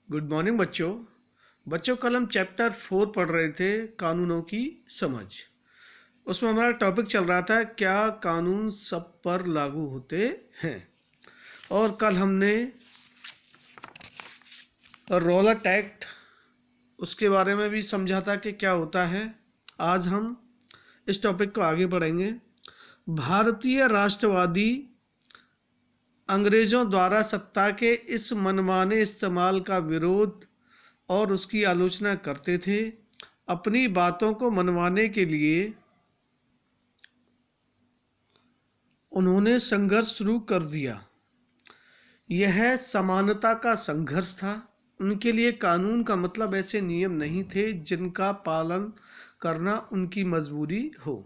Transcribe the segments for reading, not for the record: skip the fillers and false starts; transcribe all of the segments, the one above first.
Good morning बच्चों। कल हम चैप्टर 4 पढ़ रहे थे, कानूनों की समझ। उसमें हमारा टॉपिक चल रहा था क्या कानून सब पर लागू होते हैं। और कल हमने रॉलेट एक्ट उसके बारे में भी समझा था कि क्या होता है। आज हम इस टॉपिक को आगे बढ़ेंगे। भारतीय राष्ट्रवादी अंग्रेजों द्वारा सत्ता के इस मनमाने इस्तेमाल का विरोध और उसकी आलोचना करते थे। अपनी बातों को मनवाने के लिए उन्होंने संघर्ष शुरू कर दिया। यह समानता का संघर्ष था। उनके लिए कानून का मतलब ऐसे नियम नहीं थे जिनका पालन करना उनकी मजबूरी हो।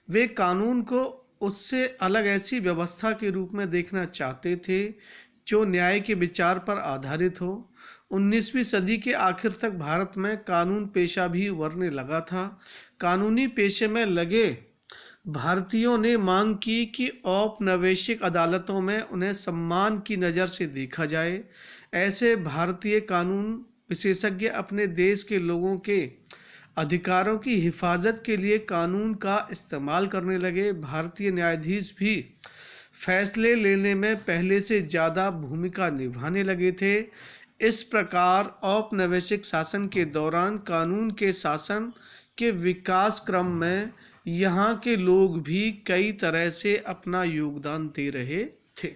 वे कानून को उससे अलग ऐसी व्यवस्था के रूप में देखना चाहते थे जो न्याय के विचार पर आधारित हो। 19वीं सदी के आखिर तक भारत में कानून पेशा भी उभरने लगा था। कानूनी पेशे में लगे भारतीयों ने मांग की कि औपनिवेशिक अदालतों में उन्हें सम्मान की नज़र से देखा जाए। ऐसे भारतीय कानून विशेषज्ञ अपने देश के लोगों के अधिकारों की हिफाजत के लिए कानून का इस्तेमाल करने लगे। भारतीय न्यायाधीश भी फैसले लेने में पहले से ज़्यादा भूमिका निभाने लगे थे। इस प्रकार औपनिवेशिक शासन के दौरान कानून के शासन के विकास क्रम में यहाँ के लोग भी कई तरह से अपना योगदान दे रहे थे।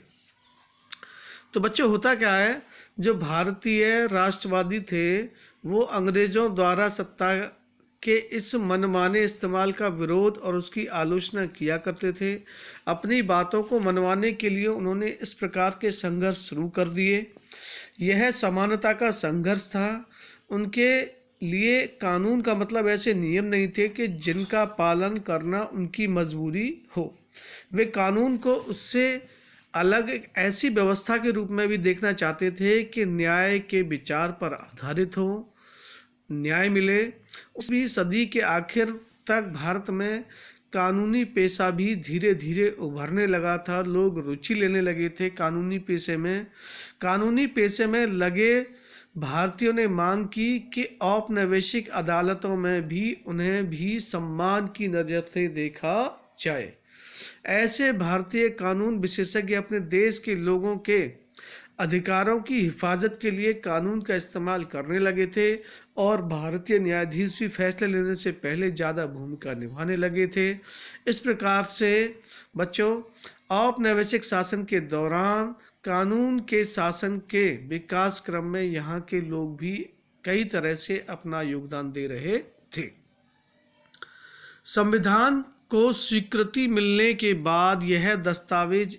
तो बच्चों, होता क्या है, जो भारतीय राष्ट्रवादी थे वो अंग्रेजों द्वारा सत्ता के इस मनमाने इस्तेमाल का विरोध और उसकी आलोचना किया करते थे। अपनी बातों को मनवाने के लिए उन्होंने इस प्रकार के संघर्ष शुरू कर दिए। यह समानता का संघर्ष था। उनके लिए कानून का मतलब ऐसे नियम नहीं थे कि जिनका पालन करना उनकी मजबूरी हो। वे कानून को उससे अलग एक ऐसी व्यवस्था के रूप में भी देखना चाहते थे कि न्याय के विचार पर आधारित हो, न्याय मिले। 20वीं सदी के आखिर तक भारत में कानूनी पेशा भी धीरे धीरे उभरने लगा था। लोग रुचि लेने लगे थे कानूनी पेशे में। कानूनी पेशे में लगे भारतीयों ने मांग की कि औपनिवेशिक अदालतों में भी उन्हें भी सम्मान की नज़र से देखा जाए। ऐसे भारतीय कानून विशेषज्ञ अपने देश के लोगों के अधिकारों की हिफाजत के लिए कानून का इस्तेमाल करने लगे थे और भारतीय न्यायाधीश भी फैसले लेने से पहले ज़्यादा भूमिका निभाने लगे थे। इस प्रकार से बच्चों, औपनिवेशिक शासन के दौरान कानून के शासन के विकास क्रम में यहाँ के लोग भी कई तरह से अपना योगदान दे रहे थे। संविधान को स्वीकृति मिलने के बाद यह दस्तावेज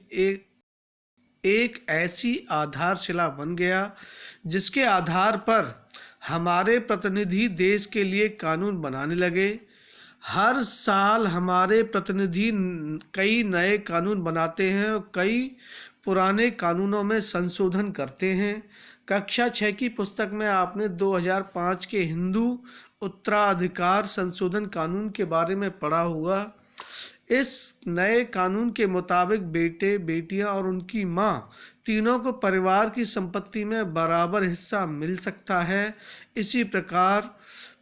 एक ऐसी आधारशिला बन गया जिसके आधार पर हमारे प्रतिनिधि देश के लिए कानून बनाने लगे। हर साल हमारे प्रतिनिधि कई नए कानून बनाते हैं और कई पुराने कानूनों में संशोधन करते हैं। कक्षा 6 की पुस्तक में आपने 2005 के हिंदू उत्तराधिकार संशोधन कानून के बारे में पढ़ा होगा। इस नए कानून के मुताबिक बेटे, बेटियां और उनकी मां तीनों को परिवार की संपत्ति में बराबर हिस्सा मिल सकता है। इसी प्रकार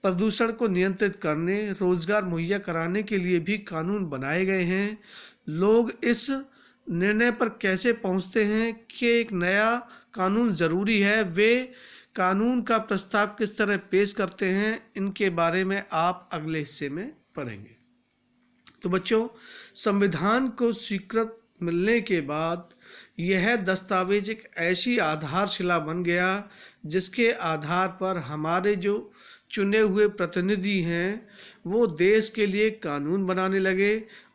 प्रदूषण को नियंत्रित करने, रोजगार मुहैया कराने के लिए भी कानून बनाए गए हैं। लोग इस निर्णय पर कैसे पहुंचते हैं कि एक नया कानून ज़रूरी है, वे कानून का प्रस्ताव किस तरह पेश करते हैं, इनके बारे में आप अगले हिस्से में पढ़ेंगे। तो बच्चों, संविधान को स्वीकृत मिलने के बाद यह दस्तावेज एक ऐसी आधारशिला बन गया जिसके आधार पर हमारे जो चुने हुए प्रतिनिधि हैं वो देश के लिए कानून बनाने लगे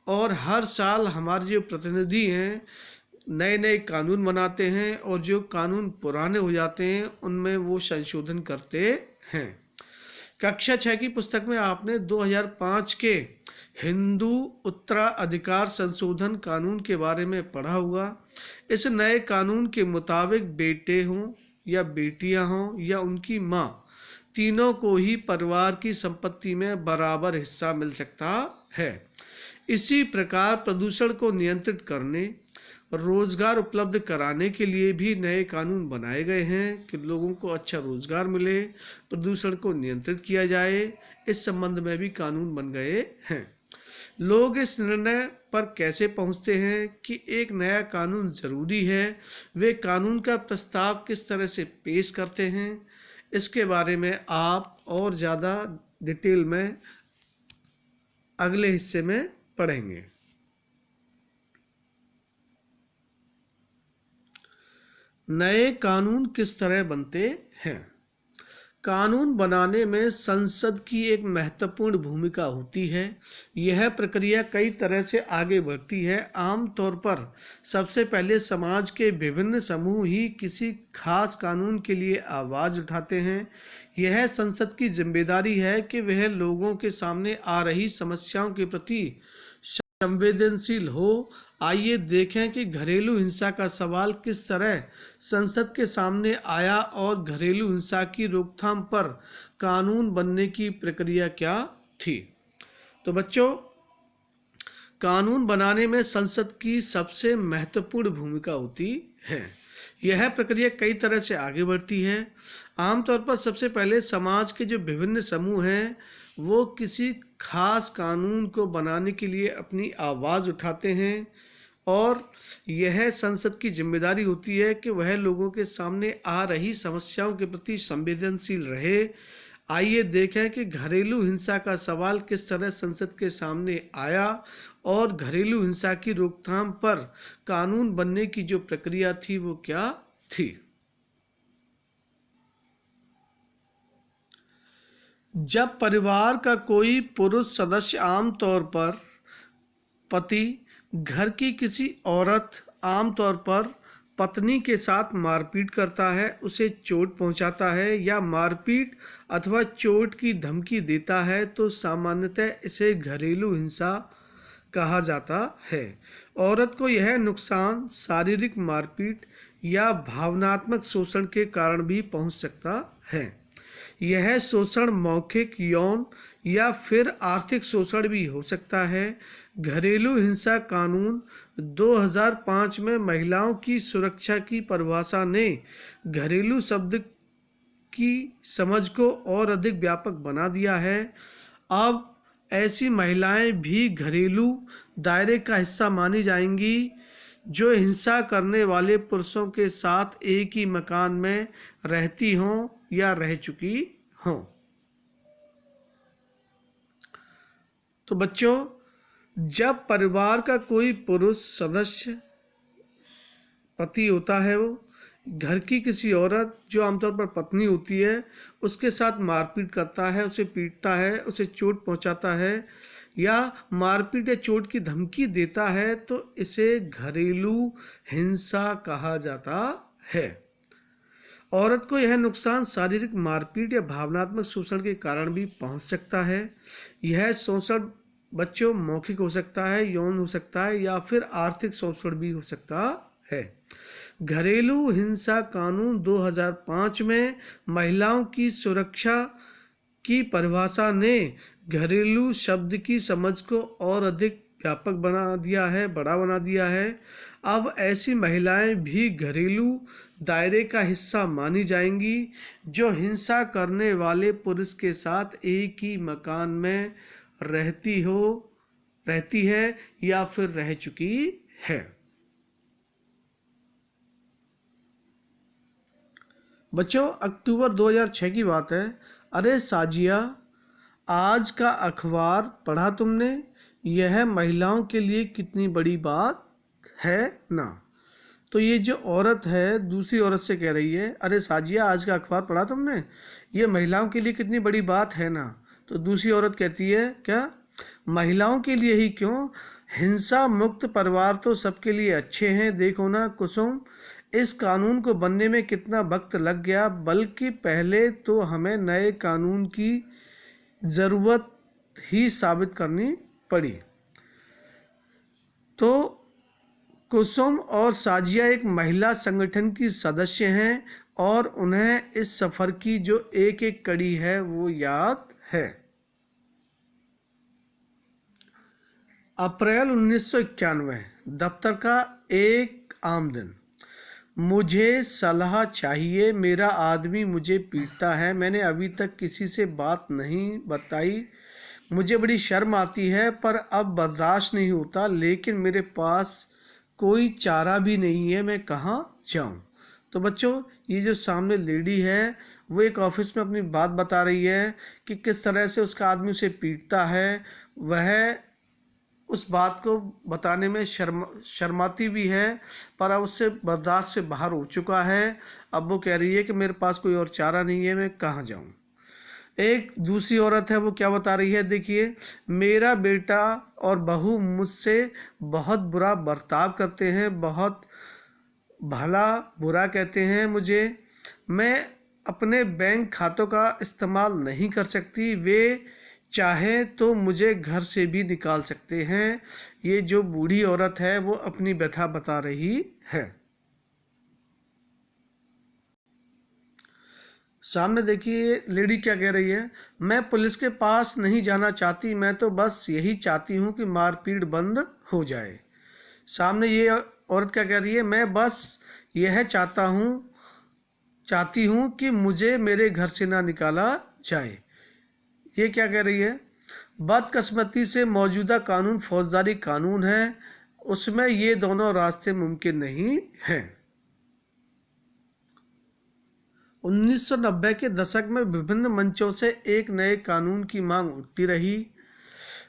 और हर साल हमारे जो प्रतिनिधि हैं नए नए कानून बनाते हैं और जो कानून पुराने हो जाते हैं उनमें वो संशोधन करते हैं। कक्षा 6 की पुस्तक में आपने 2005 के हिंदू उत्तराधिकार संशोधन कानून के बारे में पढ़ा होगा। इस नए कानून के मुताबिक बेटे हों या बेटियां हों या उनकी मां, तीनों को ही परिवार की संपत्ति में बराबर हिस्सा मिल सकता है। इसी प्रकार प्रदूषण को नियंत्रित करने, रोजगार उपलब्ध कराने के लिए भी नए कानून बनाए गए हैं कि लोगों को अच्छा रोजगार मिले, प्रदूषण को नियंत्रित किया जाए। इस संबंध में भी कानून बन गए हैं। लोग इस निर्णय पर कैसे पहुंचते हैं कि एक नया कानून जरूरी है, वे कानून का प्रस्ताव किस तरह से पेश करते हैं, इसके बारे में आप और ज़्यादा डिटेल में अगले हिस्से में पढ़ेंगे। नए कानून किस तरह बनते हैं? कानून बनाने में संसद की एक महत्वपूर्ण भूमिका होती है। यह प्रक्रिया कई तरह से आगे बढ़ती है। आमतौर पर सबसे पहले समाज के विभिन्न समूह ही किसी खास कानून के लिए आवाज़ उठाते हैं। यह संसद की जिम्मेदारी है कि वह लोगों के सामने आ रही समस्याओं के प्रति संवेदनशील हो। आइए देखें कि घरेलू हिंसा का सवाल किस तरह संसद के सामने आया और घरेलू हिंसा की रोकथाम पर कानून बनने की प्रक्रिया क्या थी। तो बच्चों, कानून बनाने में संसद की सबसे महत्वपूर्ण भूमिका होती है। यह प्रक्रिया कई तरह से आगे बढ़ती है। आमतौर पर सबसे पहले समाज के जो विभिन्न समूह हैं वो किसी खास कानून को बनाने के लिए अपनी आवाज़ उठाते हैं और यह संसद की जिम्मेदारी होती है कि वह लोगों के सामने आ रही समस्याओं के प्रति संवेदनशील रहे। आइए देखें कि घरेलू हिंसा का सवाल किस तरह संसद के सामने आया और घरेलू हिंसा की रोकथाम पर कानून बनने की जो प्रक्रिया थी वो क्या थी। जब परिवार का कोई पुरुष सदस्य, आमतौर पर पति, घर की किसी औरत, आमतौर पर पत्नी के साथ मारपीट करता है, उसे चोट पहुंचाता है या मारपीट अथवा चोट की धमकी देता है तो सामान्यतः इसे घरेलू हिंसा कहा जाता है। औरत को यह नुकसान शारीरिक मारपीट या भावनात्मक शोषण के कारण भी पहुंच सकता है। यह शोषण मौखिक, यौन या फिर आर्थिक शोषण भी हो सकता है। घरेलू हिंसा कानून 2005 में महिलाओं की सुरक्षा की परिभाषा ने घरेलू शब्द की समझ को और अधिक व्यापक बना दिया है। अब ऐसी महिलाएं भी घरेलू दायरे का हिस्सा मानी जाएंगी जो हिंसा करने वाले पुरुषों के साथ एक ही मकान में रहती हों या रह चुकी हों। तो बच्चों, जब परिवार का कोई पुरुष सदस्य, पति होता है, वो घर की किसी औरत जो आमतौर पर पत्नी होती है उसके साथ मारपीट करता है, उसे पीटता है, उसे चोट पहुंचाता है या मारपीट या चोट की धमकी देता है तो इसे घरेलू हिंसा कहा जाता है। औरत को यह नुकसान शारीरिक मारपीट या भावनात्मक शोषण के कारण भी पहुंच सकता है। यह शोषण बच्चों मौखिक हो सकता है, यौन हो सकता है या फिर आर्थिक शोषण भी हो सकता है। घरेलू हिंसा कानून 2005 में महिलाओं की सुरक्षा की परिभाषा ने घरेलू शब्द की समझ को और अधिक व्यापक बना दिया है, बड़ा बना दिया है। अब ऐसी महिलाएं भी घरेलू दायरे का हिस्सा मानी जाएंगी जो हिंसा करने वाले पुरुष के साथ एक ही मकान में रहती है या फिर रह चुकी है। बच्चों, अक्टूबर 2006 की बात है। अरे साजिया, आज का अखबार पढ़ा तुमने? यह महिलाओं के लिए कितनी बड़ी बात है ना। तो ये जो औरत है दूसरी औरत से कह रही है, अरे साजिया, आज का अखबार पढ़ा तुमने? ये महिलाओं के लिए कितनी बड़ी बात है ना। तो दूसरी औरत कहती है, क्या महिलाओं के लिए ही क्यों? हिंसा मुक्त परिवार तो सबके लिए अच्छे हैं। देखो ना कुसुम, इस कानून को बनने में कितना वक्त लग गया, बल्कि पहले तो हमें नए कानून की ज़रूरत ही साबित करनी पड़ी। तो कुसुम और साजिया एक महिला संगठन की सदस्य हैं और उन्हें इस सफ़र की जो एक एक कड़ी है वो याद है। अप्रैल 1991 दफ्तर का एक आमदन। मुझे सलाह चाहिए, मेरा आदमी मुझे पीटता है, मैंने अभी तक किसी से बात नहीं बताई, मुझे बड़ी शर्म आती है पर अब बर्दाश्त नहीं होता, लेकिन मेरे पास कोई चारा भी नहीं है, मैं कहाँ जाऊँ। तो बच्चों, ये जो सामने लेडी है वो एक ऑफिस में अपनी बात बता रही है कि किस तरह से उसका आदमी उसे पीटता है। वह उस बात को बताने में शर्माती भी है पर अब उससे बर्दाश्त से बाहर हो चुका है। अब वो कह रही है कि मेरे पास कोई और चारा नहीं है, मैं कहाँ जाऊँ। एक दूसरी औरत है, वो क्या बता रही है, देखिए, मेरा बेटा और बहू मुझसे बहुत बुरा बर्ताव करते हैं, बहुत भला बुरा कहते हैं मुझे, मैं अपने बैंक खातों का इस्तेमाल नहीं कर सकती, वे चाहे तो मुझे घर से भी निकाल सकते हैं। ये जो बूढ़ी औरत है वो अपनी व्यथा बता रही है। सामने देखिए लेडी क्या कह रही है, मैं पुलिस के पास नहीं जाना चाहती, मैं तो बस यही चाहती हूँ कि मारपीट बंद हो जाए। सामने ये औरत क्या कह रही है, मैं बस यह चाहती हूँ कि मुझे मेरे घर से ना निकाला जाए। ये क्या कह रही है, बदकिस्मती से मौजूदा कानून फौजदारी कानून है, उसमें ये दोनों रास्ते मुमकिन नहीं हैं। 1990 के दशक में विभिन्न मंचों से एक नए कानून की मांग उठती रही।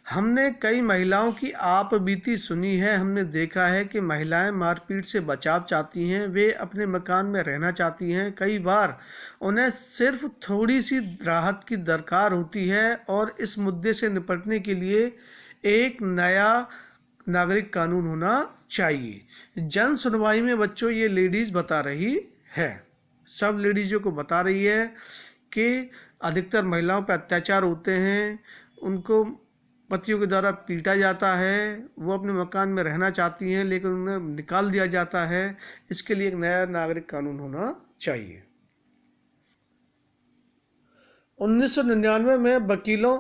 हमने कई महिलाओं की आप बीती सुनी है, हमने देखा है कि महिलाएं मारपीट से बचाव चाहती हैं, वे अपने मकान में रहना चाहती हैं, कई बार उन्हें सिर्फ थोड़ी सी राहत की दरकार होती है और इस मुद्दे से निपटने के लिए एक नया नागरिक कानून होना चाहिए। जन सुनवाई में बच्चों ये लेडीज़ बता रही है, सब लेडीज़ों को बता रही है कि अधिकतर महिलाओं पर अत्याचार होते हैं, उनको पतियों के द्वारा पीटा जाता है, वो अपने मकान में रहना चाहती हैं लेकिन उन्हें निकाल दिया जाता है। इसके लिए एक नया नागरिक कानून होना चाहिए। 1999 में वकीलों,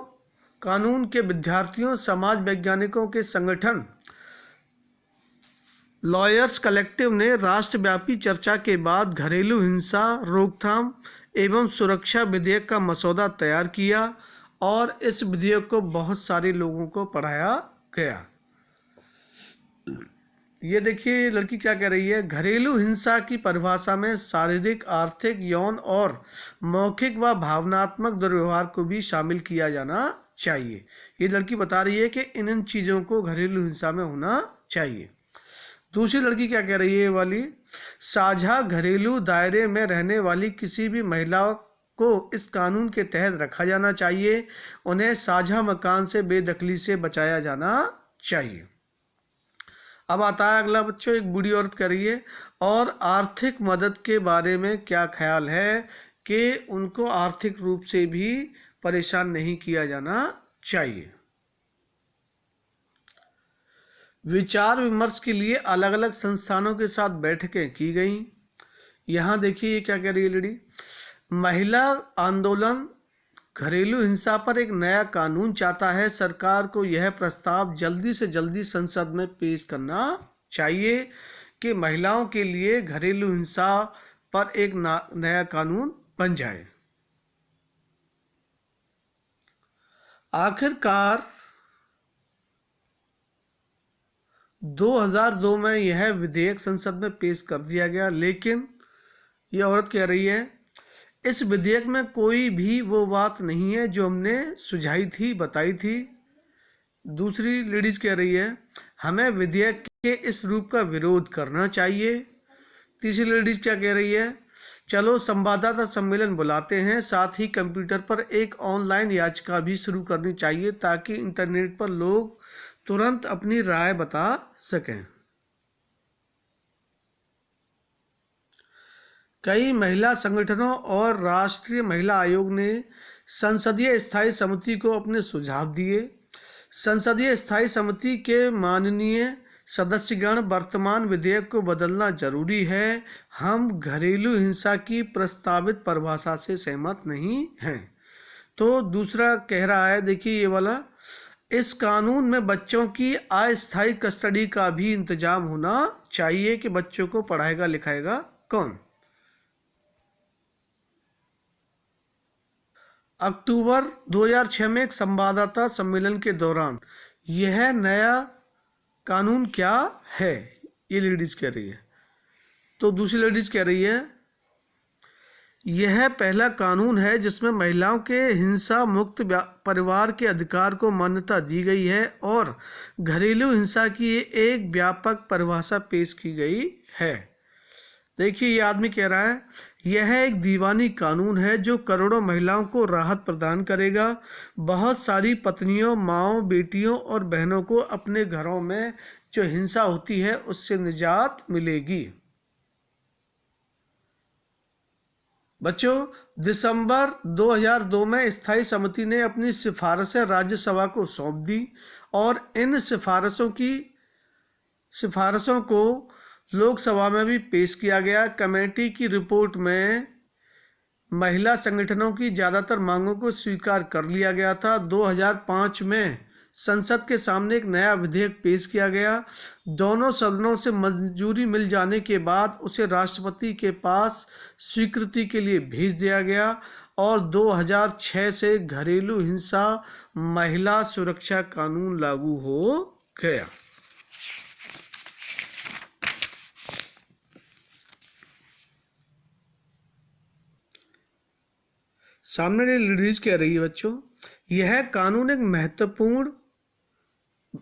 कानून के विद्यार्थियों, समाज वैज्ञानिकों के संगठन लॉयर्स कलेक्टिव ने राष्ट्रव्यापी चर्चा के बाद घरेलू हिंसा रोकथाम एवं सुरक्षा विधेयक का मसौदा तैयार किया और इस विधेयक को बहुत सारे लोगों को पढ़ाया गया। ये देखिए लड़की क्या कह रही है, घरेलू हिंसा की परिभाषा में शारीरिक, आर्थिक, यौन और मौखिक व भावनात्मक दुर्व्यवहार को भी शामिल किया जाना चाहिए। ये लड़की बता रही है कि इन चीज़ों को घरेलू हिंसा में होना चाहिए। दूसरी लड़की क्या कह रही है वाली, साझा घरेलू दायरे में रहने वाली किसी भी महिला को इस कानून के तहत रखा जाना चाहिए, उन्हें साझा मकान से बेदखली से बचाया जाना चाहिए। अब आता है अगला बच्चों, एक बूढ़ी औरत कह रही है, और आर्थिक मदद के बारे में क्या ख्याल है कि उनको आर्थिक रूप से भी परेशान नहीं किया जाना चाहिए। विचार विमर्श के लिए अलग अलग संस्थानों के साथ बैठकें की गई। यहाँ देखिए ये क्या कह रही है लेडी, महिला आंदोलन घरेलू हिंसा पर एक नया कानून चाहता है, सरकार को यह प्रस्ताव जल्दी से जल्दी संसद में पेश करना चाहिए कि महिलाओं के लिए घरेलू हिंसा पर एक नया कानून बन जाए। आखिरकार 2002 में यह विधेयक संसद में पेश कर दिया गया, लेकिन यह औरत कह रही है इस विधेयक में कोई भी वो बात नहीं है जो हमने सुझाई थी, बताई थी। दूसरी लेडीज कह रही है हमें विधेयक के इस रूप का विरोध करना चाहिए। तीसरी लेडीज क्या कह रही है, चलो संवाददाता सम्मेलन बुलाते हैं, साथ ही कंप्यूटर पर एक ऑनलाइन याचिका भी शुरू करनी चाहिए ताकि इंटरनेट पर लोग तुरंत अपनी राय बता सकें। कई महिला संगठनों और राष्ट्रीय महिला आयोग ने संसदीय स्थायी समिति को अपने सुझाव दिए। संसदीय स्थायी समिति के माननीय सदस्यगण, वर्तमान विधेयक को बदलना जरूरी है, हम घरेलू हिंसा की प्रस्तावित परिभाषा से सहमत नहीं हैं। तो दूसरा कह रहा है, देखिए ये वाला, इस कानून में बच्चों की अस्थायी कस्टडी का भी इंतजाम होना चाहिए कि बच्चों को पढ़ाएगा लिखाएगा कौन। अक्टूबर 2006 में एक संवाददाता सम्मेलन के दौरान यह नया कानून क्या है, ये लेडीज कह रही है। तो दूसरी लेडीज कह रही है यह पहला कानून है जिसमें महिलाओं के हिंसा मुक्त परिवार के अधिकार को मान्यता दी गई है और घरेलू हिंसा की एक व्यापक परिभाषा पेश की गई है। देखिए ये आदमी कह रहा है यह एक दीवानी कानून है जो करोड़ों महिलाओं को राहत प्रदान करेगा। बहुत सारी पत्नियों, माँओं, बेटियों और बहनों को अपने घरों में जो हिंसा होती है उससे निजात मिलेगी। बच्चों, दिसंबर 2002 में स्थायी समिति ने अपनी सिफारिशें राज्यसभा को सौंप दी और इन सिफारिशों को लोकसभा में भी पेश किया गया। कमेटी की रिपोर्ट में महिला संगठनों की ज़्यादातर मांगों को स्वीकार कर लिया गया था। 2005 में संसद के सामने एक नया विधेयक पेश किया गया। दोनों सदनों से मंजूरी मिल जाने के बाद उसे राष्ट्रपति के पास स्वीकृति के लिए भेज दिया गया और 2006 से घरेलू हिंसा महिला सुरक्षा कानून लागू हो गया। सामने लेडीज कह रही है बच्चों यह कानून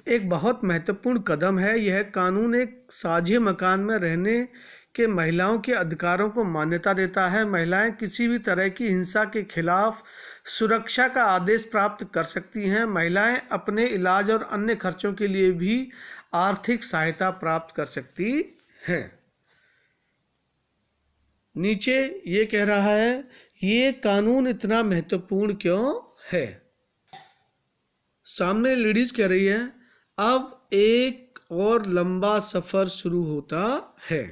एक बहुत महत्वपूर्ण कदम है। यह कानून एक साझे मकान में रहने के महिलाओं के अधिकारों को मान्यता देता है। महिलाएं किसी भी तरह की हिंसा के खिलाफ सुरक्षा का आदेश प्राप्त कर सकती हैं। महिलाएं अपने इलाज और अन्य खर्चों के लिए भी आर्थिक सहायता प्राप्त कर सकती हैं। नीचे ये कह रहा है ये कानून इतना महत्वपूर्ण क्यों है। सामने लेडीज कह रही है अब एक और लंबा सफ़र शुरू होता है।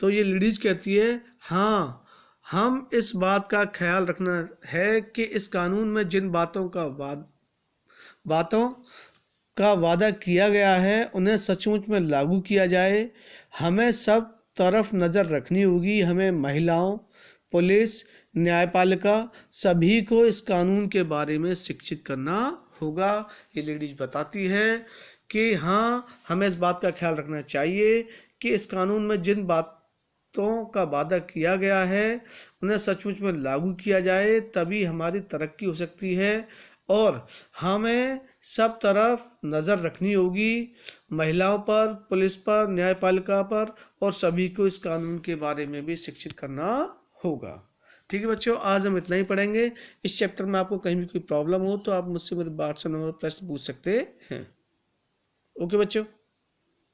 तो ये लेडीज कहती है हाँ, हम इस बात का ख्याल रखना है कि इस कानून में जिन बातों का वादा किया गया है उन्हें सचमुच में लागू किया जाए। हमें सब तरफ नज़र रखनी होगी। हमें महिलाओं, पुलिस, न्यायपालिका सभी को इस कानून के बारे में शिक्षित करना होगा। ये लेडीज बताती है कि हाँ, हमें इस बात का ख्याल रखना चाहिए कि इस कानून में जिन बातों का वादा किया गया है उन्हें सचमुच में लागू किया जाए, तभी हमारी तरक्की हो सकती है और हमें सब तरफ नज़र रखनी होगी, महिलाओं पर, पुलिस पर, न्यायपालिका पर, और सभी को इस कानून के बारे में भी शिक्षित करना होगा। ठीक है बच्चों, आज हम इतना ही पढ़ेंगे। इस चैप्टर में आपको कहीं भी कोई प्रॉब्लम हो तो आप मुझसे मेरे व्हाट्सएप नंबर पर प्रश्न पूछ सकते हैं। ओके बच्चों।